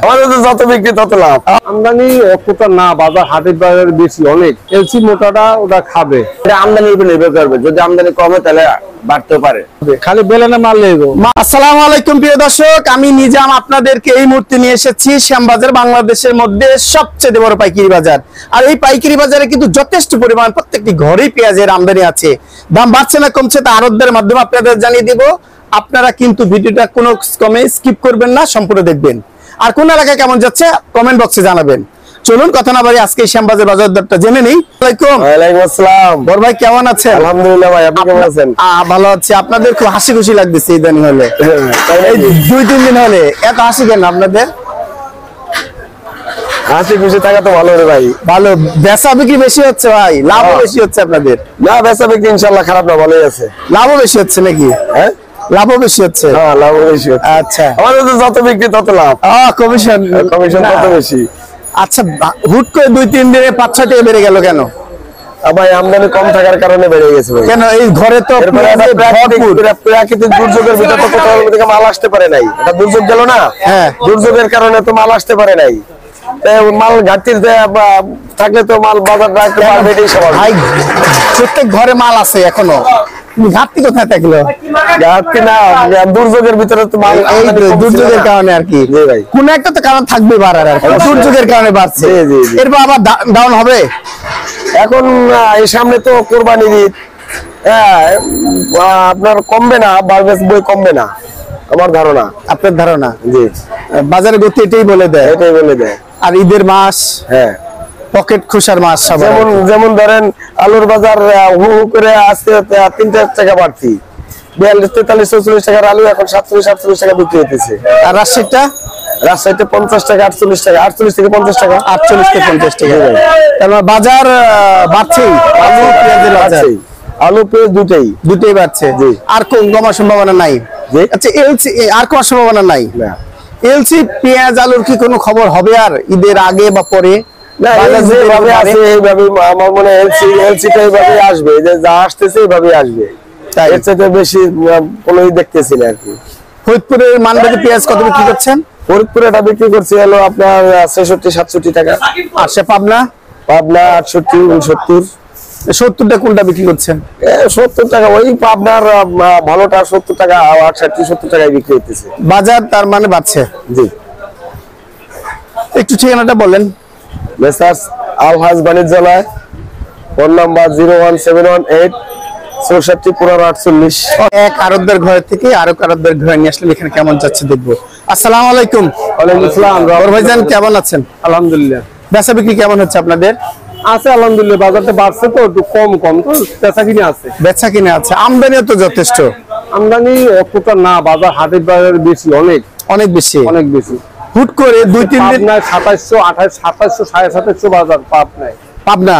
আমাদের তো যত বিক্রি তত লাভ। আমদানি অতটা না, বাজার হাটের বাজার বেশি অনেক। এলসি মোটাটা ওটা খাবে, এটা আমদানির উপর নির্ভর করবে। যদি আমদানি কমে তাহলে বাড়তেও পারে। খালি বেলেনে মাল লেগো। আসসালামু আলাইকুম প্রিয় দর্শক, আমি নিজাম আপনাদেরকে এই মুহূর্তে নিয়ে এসেছি শ্যামবাজার, বাংলাদেশের মধ্যে সবচেয়ে বড় পাইকারি বাজার। আর এই পাইকারি বাজারে কিন্তু যথেষ্ট পরিমাণ প্রত্যেকটি ঘরেই পেঁয়াজের আমদানি আছে। দাম বাড়ছে না কমছে তা আড়তদারের মাধ্যমে আপনাদের জানিয়ে দিব। আপনারা কিন্তু ভিডিওটা কোনো কমে স্কিপ করবেন না, সম্পূর্ণ দেখবেন। আর কোন এলাকায় কেমন যাচ্ছে কমেন্ট বক্সে জানাবেন। চলুন কথা না বাড়ি আজকে শ্যামবাজার বাজার দরটা জেনে নেই। ওয়ালাইকুম আসসালাম। বড় ভাই কেমন আছেন? আলহামদুলিল্লাহ ভাই, আপনি কেমন আছেন? ভালো আছি। আপনাদের খুব হাসি খুশি লাগতেছে ইদানিং হলে, এই 2-3 দিন হলে এত হাসি কেন আপনাদের? হাসি খুশি থাকা তো ভালো রে ভাই। ভালো, বেচা বিক্রি বেশি হচ্ছে ভাই, লাভও বেশি হচ্ছে আপনাদের? না, বেচা বিক্রি ইনশাআল্লাহ খারাপ না, ভালোই আছে। লাভও বেশি হচ্ছে নাকি? হ্যাঁ, লাভও বেশি হচ্ছে। হ্যাঁ, লাভ বেশি হচ্ছে। আচ্ছা, আমাদের তো যত বিক্রি তত লাভ। কমিশন তত বেশি। আচ্ছা, হুট করে 2-3 দিনে 5-6 টাকা বেড়ে গেল কেন ভাই? আমদানি কম থাকার কারণে বেড়ে গেছে ভাই। কেন? এই ঘরে তো প্রাকৃতিক দুর্যোগের ভিতরে তো কোথাও থেকে মাল আসতে পারে নাই। এটা দুর্যোগ গেল না, হ্যাঁ, দুর্যোগের কারণে তো মাল আসতে পারে নাই। মাল ঘাটতি থাকলে তো মাল বাজারটা একটু বাড়বে, এটাই স্বাভাবিক। ভাই প্রত্যেক ঘরে মাল আছে এখনো, ঘাটতি কোথায় থাকলো? ঘাটতি না, দুর্যোগের ভিতরে তো মাল, এই দুর্যোগের কারণে আর কি। কোন একটা তো কারণ থাকবে বাড়ার, আর দুর্যোগের কারণে বাড়ছে। এরপর আবার ডাউন হবে। এখন এই সামনে তো কোরবানির ঈদ, হ্যাঁ, আপনার কমবে না, বাড়বে, বই কমবে না আমার ধারণা। আপনার ধারণা? জি, বাজারে গতি এটাই বলে দেয়, এটাই বলে দেয়। আর ঈদের মাস, হ্যাঁ, পকেট খোসার মাস। যেমন ধরেন আলুর বাজার হু হু করে আজকে 3 টাকা বাড়তি, 42, 43, 44 টাকার আলু এখন 47, 48 টাকা বিক্রি হতেছে। আর রাজশাহীতে 50 টাকা, 48 টাকা, 48 থেকে 50 টাকা, 48 থেকে 50 টাকা। তারপর বাজার বাড়ছেই, আলু পেঁয়াজের বাজার, আলু পেঁয়াজ দুটেই বাড়ছে। আর কমার সম্ভাবনা নাই? আচ্ছা, এলসি আর কমার সম্ভাবনা নাই? এলসি পেঁয়াজ আলুর কি কোনো খবর হবে আর ঈদের আগে বা পরে? না, যেভাবে আছে এইভাবে আমার মনে হয় এলসিটা এইভাবে আসবে, যে যা আসতেছে এইভাবে আসবে। এর চাইতে বেশি কোনোই দেখতেছি না আর কি। ফরিদপুরের মানবাড়ি পেঁয়াজ কত বিক্রি করছেন? ফরিদপুরে এটা বিক্রি করছে হলো আপনার 66-67 টাকা। আর সে পাবনা 68-69। 70টা কোনটা বিক্রি করছেন? 70 টাকা। ওই পাবনার ভালোটা 70 টাকা, 68-70 টাকায় বিক্রি হইতেছে বাজার। তার মানে বাড়ছে। জি। একটু ঠিকানাটা বলেন। মেসার্স আলহাজ বাণিজ্যালয়, ফোন নাম্বার 01718 64 15 48। এক আরবদের ঘর থেকে আরো আরবদের ঘরে নিয়ে আসলে এখানে কেমন যাচ্ছে দেখবো। আসসালামু আলাইকুম। ওয়ালাইকুম আসসালাম। ভাইজান কেমন আছেন? আলহামদুলিল্লাহ। বেচা বিক্রি কেমন হচ্ছে আপনাদের? আছে আলহামদুলিল্লাহ, বাজারটা বাড়ছে তো একটু কম তো বেচা কিনে আছে। বেচা কিনে আছে, আমদানিও তো যথেষ্ট। আমদানি অতটা না, বাজার হাটের বাজার বেশি, অনেক বেশি। হুট করে 2-3 দিন 2700, 2800, 2700, 2750 বাজার পাবনা।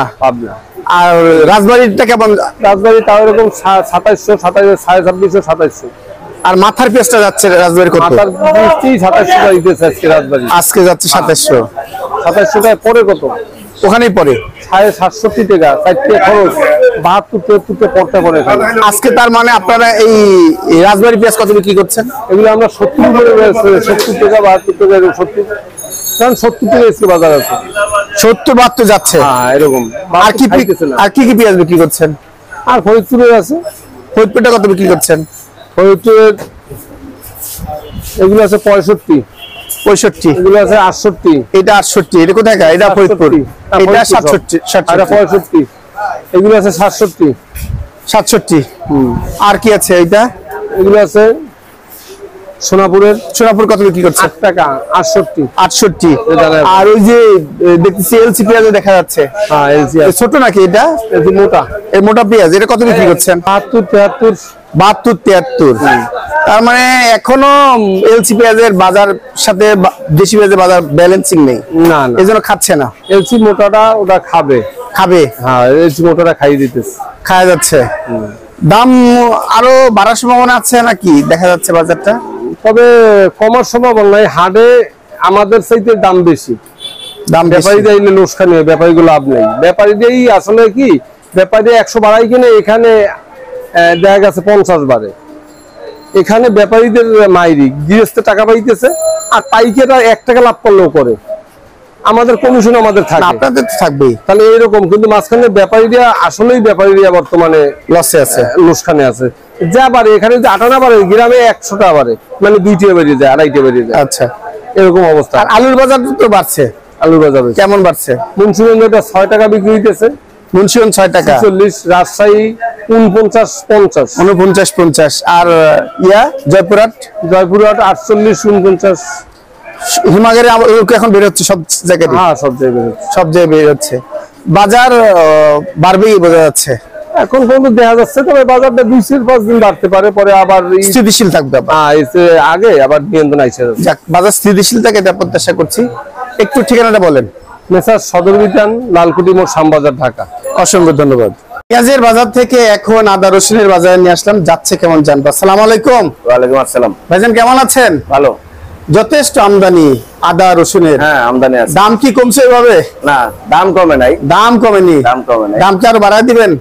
আর রাজবাড়িটা কেমন? রাজবাড়ি তাও এরকম 2700, 2600, 2700। আর মাথার পেঁয়াজটা যাচ্ছে রাজবাড়ি কত? মাথার 2700 টাকা দিতেছে আজকে রাজবাড়ি। আজকে যাচ্ছে 2700। 2700 টাকা পরে কত? ওখানেই পরে 67 টাকা, 4 খরচ 72-73 পড়তে পড়ে। আজকে তার মানে আপনারা এই রাজবাড়ি পেঁয়াজ কত বিক্রি করছেন? এগুলো আমরা 70 করে 70 টাকা, 72 টাকা, 70, কারণ 70 টাকা আজকে বাজার আছে। 70-72 যাচ্ছে। হ্যাঁ, এরকম। আর কি পেঁয়াজ বিক্রি করছেন? আর ফরিদপুরের আছে। ফরিদপুরটা কত বিক্রি করছেন? ফরিদপুরের এগুলো আছে 65, এগুলো আছে 68। এটা 68। এটা কোথায়? এটা ফরিদপুর। এটা 67, 65। এগুলো আছে 67। আর কি আছে? এটা এগুলো আছে সোনাপুর কত বিক্রি করছে? 8 টাকা, 68। আর ওই যে দেখতেছি এলসি পেঁয়াজ দেখা যাচ্ছে। হ্যাঁ, এলসি ছোট নাকি এটা? মোটা। এই মোটা পেঁয়াজ এটা কত বিক্রি করছেন? 72-73। তার মানে এখনো এলসি পেঁয়াজের বাজার সাথে দেশি পেঁয়াজের বাজার ব্যালেন্সিং নেই। না, এজন্য খাচ্ছে না। এলসি মোটাটা ওটা খাবে। হ্যাঁ, এলসি মোটাটা খাইয়ে দিতেছে, খাওয়া যাচ্ছে। দাম আরো বাড়ার সম্ভাবনা আছে নাকি দেখা যাচ্ছে বাজারটা? তবে কমার সম্ভাবনা নাই। হাটে আমাদের চাইতে দাম বেশি। ব্যাপারী দিলে লোকসান হয়, ব্যাপারীগুলো লাভ নেই। ব্যাপারী দিয়েই আসলে কি, ব্যাপারী 100 বাড়াই কিনে এখানে দেখা গেছে 50 বাড়ে। এখানে ব্যাপারীদের মাইরি গৃহস্থ টাকা পাইতেছে, আর পাইকাররা 1 টাকা লাভ করলেও করে, আমাদের কমিশন আমাদের থাকে, আপনাদের তো থাকবেই। তাহলে এইরকম। কিন্তু মাঝখানে ব্যাপারীরা আসলেই ব্যাপারীরা বর্তমানে লসে আছে, লোকসানে আছে। যা পারে এখানে যে 8 আনা পারে, গ্রামে 100 টাকা পারে, মানে 2টা বেরিয়ে যায়, 2.5টা বেরিয়ে যায়। আচ্ছা, এরকম অবস্থা। আর আলুর বাজার তো বাড়ছে, আলুর বাজার কেমন বাড়ছে? মুন্সিগঞ্জটা 6 টাকা বিক্রি হইতেছে, মুন্সিগঞ্জ 6 টাকা, 40, রাজশাহী 49, 50, 49-50, আর জয়পুরহাট 48, 49। হিমাগারে এখন বের হচ্ছে সব জায়গায়, হ্যাঁ, সব জায়গায় সব জায়গায় বের হচ্ছে। বাজার বাড়বেই বোঝা যাচ্ছে এখন পর্যন্ত দেখা যাচ্ছে, তবে বাজারটা 2-5 দিন বাড়তে পারে, পরে আবার স্থিতিশীল থাকবে। আগে আবার নিয়ন্ত্রণ আইসে যাক, বাজার স্থিতিশীল থাকে এটা প্রত্যাশা করছি। একটু ঠিকানাটা বলেন। মেসার সদর বিতান, লালকুটি মোড়, শ্যামবাজার, ঢাকা। অসংখ্য ধন্যবাদ। পেঁয়াজের বাজার থেকে এখন আদা রসুনের বাজারে নিয়ে আসলাম, যাচ্ছে কেমন জানবো। আসসালামু আলাইকুম। ওয়ালাইকুম আসসালাম। ভাইজান কেমন আছেন? ভালো। যথেষ্ট আমদানি আদা রসুনের। হ্যাঁ, আমদানি আছে। দাম কি কমছে এভাবে? না, দাম কমে নাই। দাম কমেনি? দাম কমে নাই। দাম কি আরো বাড়ায় দিবেন?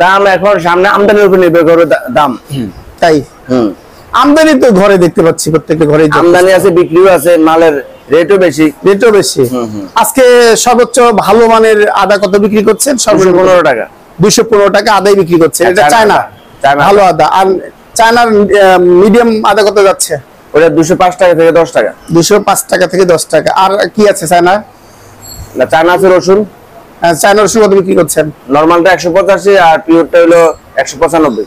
দাম এখন সামনে আমদানির উপর নির্ভর করে দাম। তাই আমদানি তো ঘরে দেখতে পাচ্ছি, প্রত্যেকটা ঘরে আমদানি আছে, বিক্রিও আছে, মালের রেটও বেশি। রেটও বেশি। আজকে সর্বোচ্চ ভালো মানের আদা কত বিক্রি করছেন? 15 টাকা। 215 টাকা আদাই বিক্রি করছেন। এটা চায়না ভালো আদা। আর চায়নার মিডিয়াম আদা কত যাচ্ছে? ওটা 205 টাকা থেকে 10 টাকা। 205 টাকা থেকে 10 টাকা। আর কি আছে চায়না? না, চায়না আছে রসুন। চায়না রসুন কত বিক্রি করছেন? নরমালটা 185, আর পিওরটা হলো 195।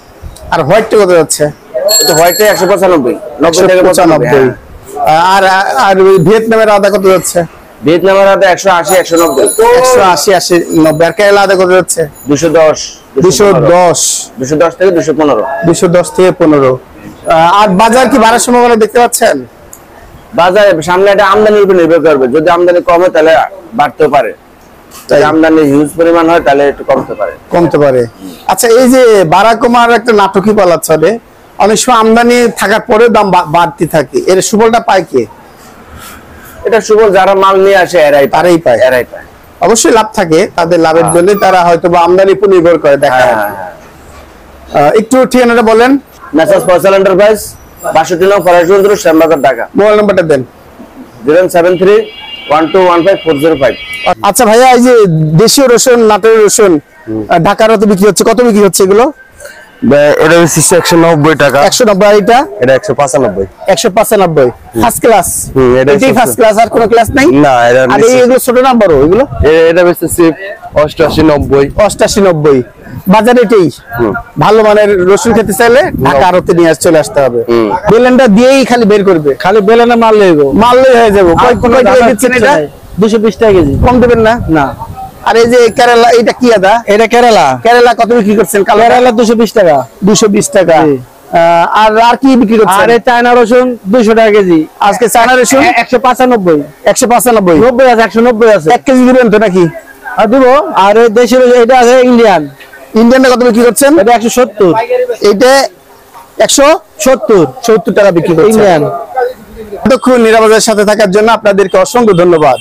আর হোয়াইটটা কত যাচ্ছে? তো হোয়াইটটা 195, 90 থেকে 95। আর আর ভিয়েতনামের আদা কত যাচ্ছে? ভিয়েতনামের আদা 180, 190। 180, 80, 90। আর কেরালা আদা কত যাচ্ছে? 210, 210 থেকে 215। 210 থেকে 15। আর বাজার কি বাড়ার সম্ভাবনা দেখতে পাচ্ছেন? বাজারে সামনে এটা আমদানির উপর নির্ভর করবে। যদি আমদানি কমে তাহলে বাড়তেও পারে, যদি আমদানি হিউজ পরিমাণ হয় তাহলে একটু কমতে পারে। আচ্ছা, এই যে বাড়া কমার একটা নাটকই বলা চলে, অনেক সময় আমদানি থাকার পরেও দাম বাড়তে থাকে, এর সুফলটা পায় কে? এটা সুবল যারা মাল নিয়ে আসে তারাই পায়। অবশ্যই লাভ থাকে, তাদের লাভের জন্য তারা হয়তো আমদানি উপর নির্ভর করে। দেখা একটু ঠিকানাটা বলেন। মেসার্স ফয়সাল এন্টারপ্রাইজ, 62 নং ফরাসি রোড, শ্যামবাজার, ঢাকা। মোবাইল নাম্বারটা দেন। 073-1215-405। আচ্ছা ভাইয়া, এই যে দেশীয় রসুন, নাটোরের রসুন ঢাকার তো বিক্রি হচ্ছে, কত বিক্রি হচ্ছে এগুলো? এটা হচ্ছে 190 টাকা। 190। এটা 195। 195 ফার্স্ট ক্লাস। এটাই ফার্স্ট ক্লাস, আর কোনো ক্লাস নাই? না, এটা আর এগুলো ছোট না বড়? এগুলো এটা হচ্ছে 88, 90। 88, 90 বাজারে। এটাই ভালো মানের রসুন খেতে চাইলে ঢাকা আড়তে নিয়ে চলে আসতে হবে। বেলেনটা দিয়েই খালি বের করবে, খালি বেলেনে মারলেই হয়ে যাবে। কয় টাকা দিচ্ছেন এটা? 220 টাকা কেজি। কম দেবেন না? না। আর এই যে কেরালা, এটা কি আদা? এটা কেরালা। কেরালা কত বিক্রি করছেন? কেরালা 220 টাকা। 220 টাকা। আর কি বিক্রি করছেন? আর চায়না রসুন 200 টাকা কেজি। আজকে চায়না রসুন 195। 195। 90 আছে, 190 আছে। 1 কেজি দিবেন তো নাকি? আর দিব। আর দেশের এটা আছে ইন্ডিয়ান। ইন্ডিয়ানটা কত বিক্রি করছেন? এটা 170। এইটা 170 টাকা বিক্রি করছেন। ইন্ডিয়ান। এতক্ষণ নিরাপদের সাথে থাকার জন্য আপনাদেরকে অসংখ্য ধন্যবাদ।